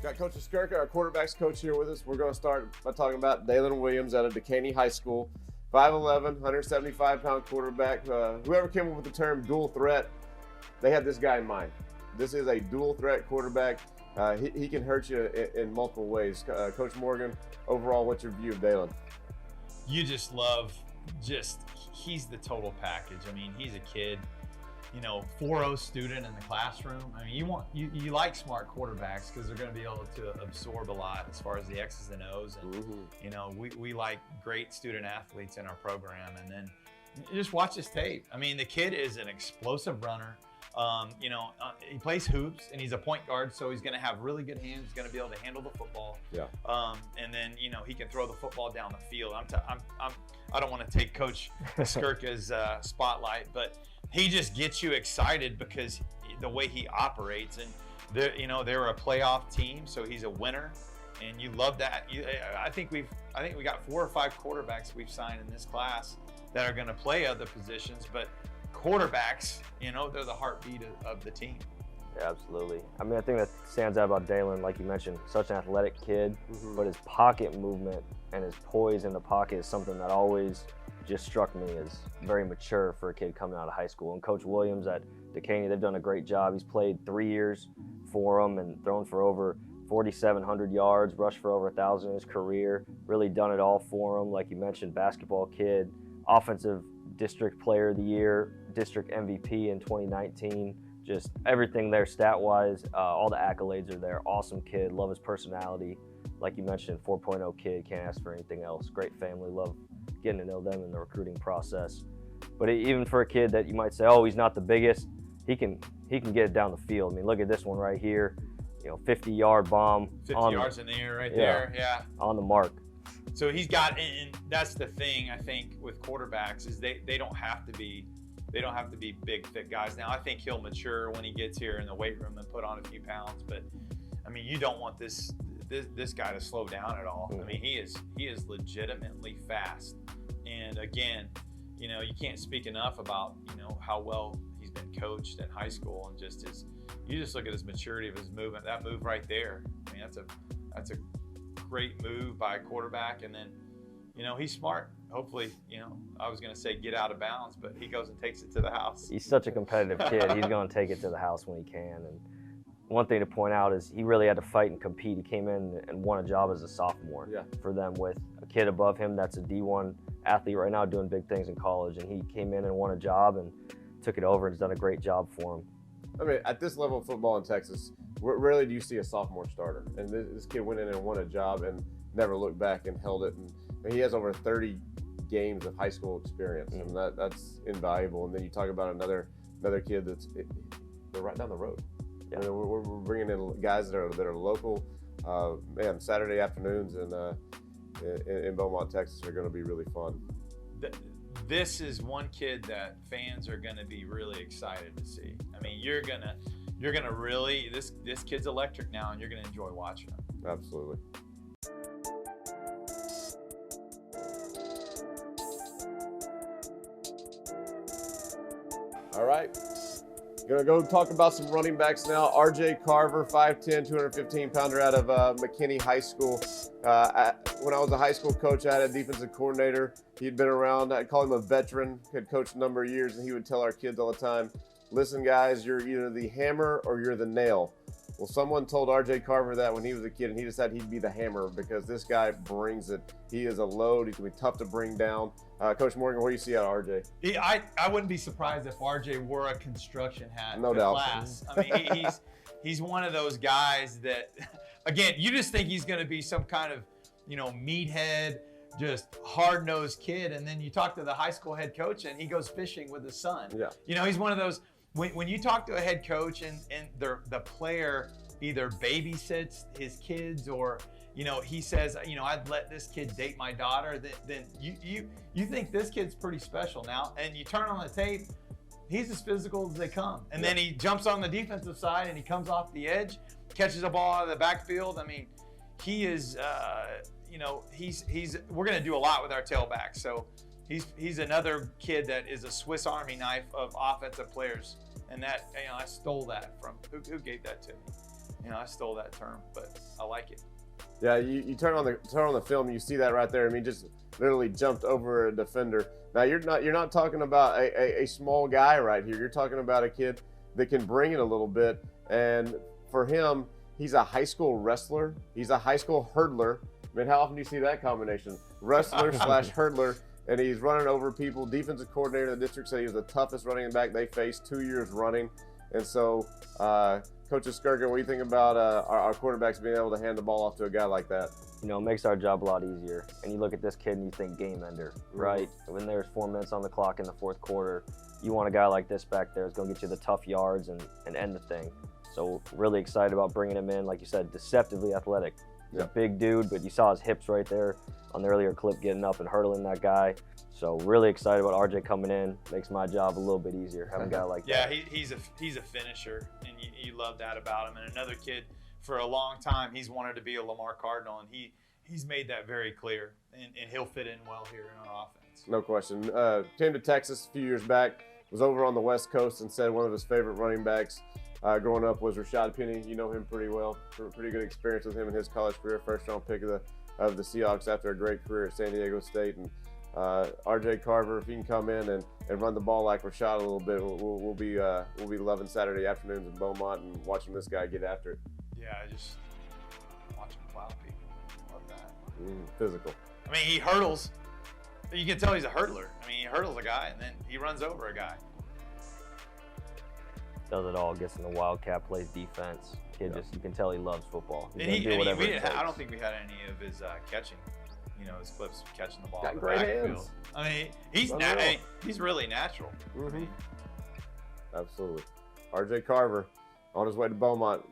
Got Coach Skirka, our quarterbacks coach, here with us. We're going to start by talking about Dalen Williams out of Dekaney High School. 5'11", 175-pound quarterback. Whoever came up with the term dual threat, they had this guy in mind. This is a dual threat quarterback. He can hurt you in multiple ways. Coach Morgan, overall, what's your view of Dalen? You just love, he's the total package. I mean, he's a kid, 4.0 student in the classroom. I mean, you like smart quarterbacks because they're going to be able to absorb a lot as far as the X's and O's. And, we like great student athletes in our program. And then you just watch his tape. I mean, the kid is an explosive runner. He plays hoops and he's a point guard, so he's going to have really good hands. He's going to be able to handle the football. Yeah. And then he can throw the football down the field. I don't want to take Coach Skirka's spotlight, but he just gets you excited because the way he operates. And they're a playoff team, so he's a winner, and you love that. I think we got 4 or 5 quarterbacks we've signed in this class that are going to play other positions, but quarterbacks, they're the heartbeat of the team. Yeah, absolutely. I mean, I think that stands out about Dalen, like you mentioned, such an athletic kid, but his pocket movement and his poise in the pocket is something that always just struck me as very mature for a kid coming out of high school. And Coach Williams at Dekaney, they've done a great job. He's played 3 years for them and thrown for over 4,700 yards, rushed for over 1,000 in his career, really done it all for him. Like you mentioned, basketball kid, offensive district player of the year, district MVP in 2019, just everything there stat-wise, all the accolades are there. Awesome kid, love his personality. Like you mentioned, 4.0 kid, can't ask for anything else. Great family, love getting to know them in the recruiting process. But even for a kid that you might say, oh, he's not the biggest, he can get it down the field. I mean, look at this one right here, 50-yard bomb. 50 yards in the air right there, yeah. On the mark. So he's got, and that's the thing I think with quarterbacks is they don't have to be big, thick guys. Now I think he'll mature when he gets here in the weight room and put on a few pounds. But I mean, you don't want this guy to slow down at all. I mean, he is legitimately fast. And again, you can't speak enough about how well he's been coached in high school, and you just look at his maturity of his movement. That move right there, I mean, that's a great move by a quarterback. And then he's smart. Hopefully, I was going to say get out of bounds, but he goes and takes it to the house. He's such a competitive kid. He's going to take it to the house when he can. And one thing to point out is he really had to fight and compete. He came in and won a job as a sophomore for them with a kid above him that's a D1 athlete right now doing big things in college. And he came in and won a job and took it over and has done a great job for him. I mean, at this level of football in Texas, rarely do you see a sophomore starter. And this kid went in and won a job and never looked back and held it. And he has over 30 games of high school experience, and that's invaluable. And then you talk about another kid they're right down the road. Yeah. I mean, we're bringing in guys that are local. Saturday afternoons in Beaumont, Texas are going to be really fun. This is one kid that fans are going to be really excited to see. I mean, you're gonna really this kid's electric now, and you're going to enjoy watching him. Absolutely. All right, gonna go talk about some running backs now. RJ Carver, 5'10", 215-pounder out of McKinney High School. When I was a high school coach, I had a defensive coordinator. He'd been around. I'd call him a veteran. Had coached a number of years, and he would tell our kids all the time, listen, guys, you're either the hammer or you're the nail. Well, someone told RJ Carver that when he was a kid, and he decided he'd be the hammer because this guy brings it. He is a load. He can be tough to bring down. Coach Morgan, what do you see out of RJ? I wouldn't be surprised if RJ wore a construction hat no to doubt. Class. I mean, he's one of those guys that, again, you just think he's going to be some kind of, meathead, just hard-nosed kid, and then you talk to the high school head coach, and he goes fishing with his son. Yeah. He's one of those. When you talk to a head coach and the player either babysits his kids or he says, I'd let this kid date my daughter, then you think this kid's pretty special now, and you turn on the tape, he's as physical as they come. And then he jumps on the defensive side and he comes off the edge, catches a ball out of the backfield. I mean, he is, we're going to do a lot with our tailbacks. So he's another kid that is a Swiss Army knife of offensive players. And that, I stole that from, who gave that to me? You know, I stole that term, but I like it. Yeah, you turn on the film, you see that right there. I mean, just literally jumped over a defender. Now you're not talking about a small guy right here. You're talking about a kid that can bring it a little bit. And for him, he's a high school wrestler. He's a high school hurdler. I mean, how often do you see that combination? Wrestler / hurdler, and he's running over people. Defensive coordinator in the district said he was the toughest running back they faced 2 years running. And so, Coach Skirka, what do you think about our quarterbacks being able to hand the ball off to a guy like that? You know, it makes our job a lot easier. And you look at this kid and you think game ender, right? When there's 4 minutes on the clock in the fourth quarter, you want a guy like this back there who's going to get you the tough yards and end the thing. So really excited about bringing him in. Like you said, deceptively athletic. He's a big dude, but you saw his hips right there on the earlier clip getting up and hurdling that guy. So really excited about RJ coming in. Makes my job a little bit easier having a guy like that. Yeah, he's a finisher, and you love that about him. And another kid, for a long time, he's wanted to be a Lamar Cardinal, and he's made that very clear, and he'll fit in well here in our offense. No question. Came to Texas a few years back, was over on the West Coast, and said one of his favorite running backs growing up was Rashad Penny. You know him pretty well. Pretty good experience with him in his college career. First-round pick of the Seahawks after a great career at San Diego State. And RJ Carver, if he can come in and run the ball like Rashad a little bit, we'll be loving Saturday afternoons in Beaumont and watching this guy get after it. Yeah, I just watch him plow people. Love that. Physical. I mean, he hurdles. You can tell he's a hurdler. I mean, he hurdles a guy and then he runs over a guy. Does it all. Gets in the wildcat, plays defense. Kid just, you can tell he loves football. And I don't think we had any of his catching. You know, his clips of catching the ball. Got in the great backfield. hands. I mean, he's really natural. I mean, Absolutely. RJ Carver on his way to Beaumont.